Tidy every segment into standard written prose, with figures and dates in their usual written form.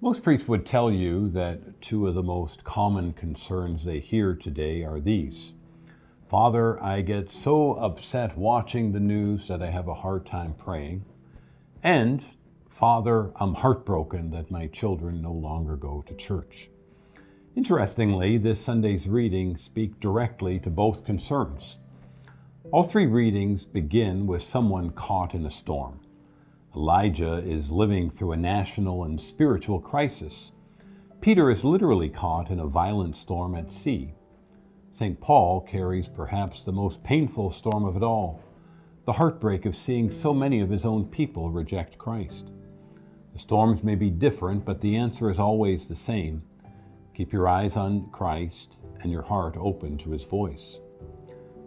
Most priests would tell you that two of the most common concerns they hear today are these. Father, I get so upset watching the news that I have a hard time praying. And, Father, I'm heartbroken that my children no longer go to church. Interestingly, this Sunday's readings speak directly to both concerns. All three readings begin with someone caught in a storm. Elijah is living through a national and spiritual crisis. Peter is literally caught in a violent storm at sea. St. Paul carries perhaps the most painful storm of it all, the heartbreak of seeing so many of his own people reject Christ. The storms may be different, but the answer is always the same. Keep your eyes on Christ and your heart open to his voice.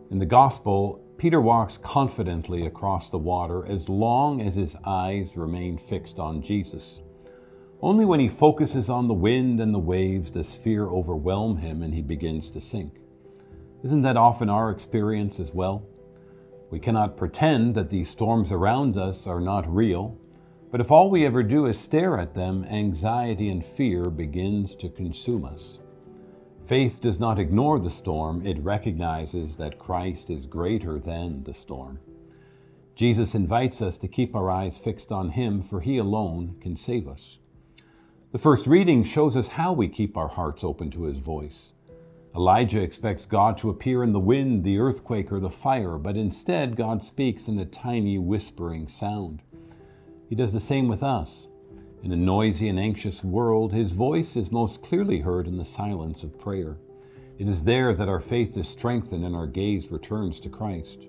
In the Gospel, Peter walks confidently across the water as long as his eyes remain fixed on Jesus. Only when he focuses on the wind and the waves does fear overwhelm him and he begins to sink. Isn't that often our experience as well? We cannot pretend that these storms around us are not real, but if all we ever do is stare at them, anxiety and fear begins to consume us. Faith does not ignore the storm, it recognizes that Christ is greater than the storm. Jesus invites us to keep our eyes fixed on him, for he alone can save us. The first reading shows us how we keep our hearts open to his voice. Elijah expects God to appear in the wind, the earthquake, or the fire, but instead God speaks in a tiny whispering sound. He does the same with us. In a noisy and anxious world, his voice is most clearly heard in the silence of prayer. It is there that our faith is strengthened and our gaze returns to Christ.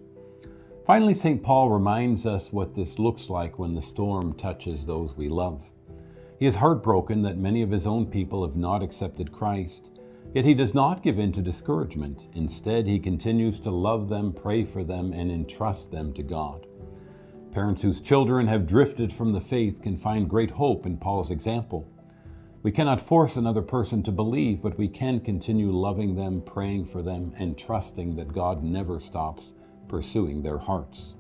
Finally, St. Paul reminds us what this looks like when the storm touches those we love. He is heartbroken that many of his own people have not accepted Christ, yet he does not give in to discouragement. Instead, he continues to love them, pray for them, and entrust them to God. Parents whose children have drifted from the faith can find great hope in Paul's example. We cannot force another person to believe, but we can continue loving them, praying for them, and trusting that God never stops pursuing their hearts.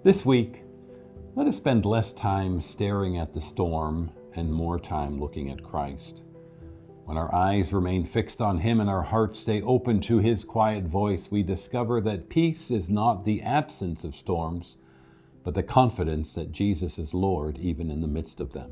This week, let us spend less time staring at the storm and more time looking at Christ. When our eyes remain fixed on him and our hearts stay open to his quiet voice, we discover that peace is not the absence of storms, but the confidence that Jesus is Lord even in the midst of them.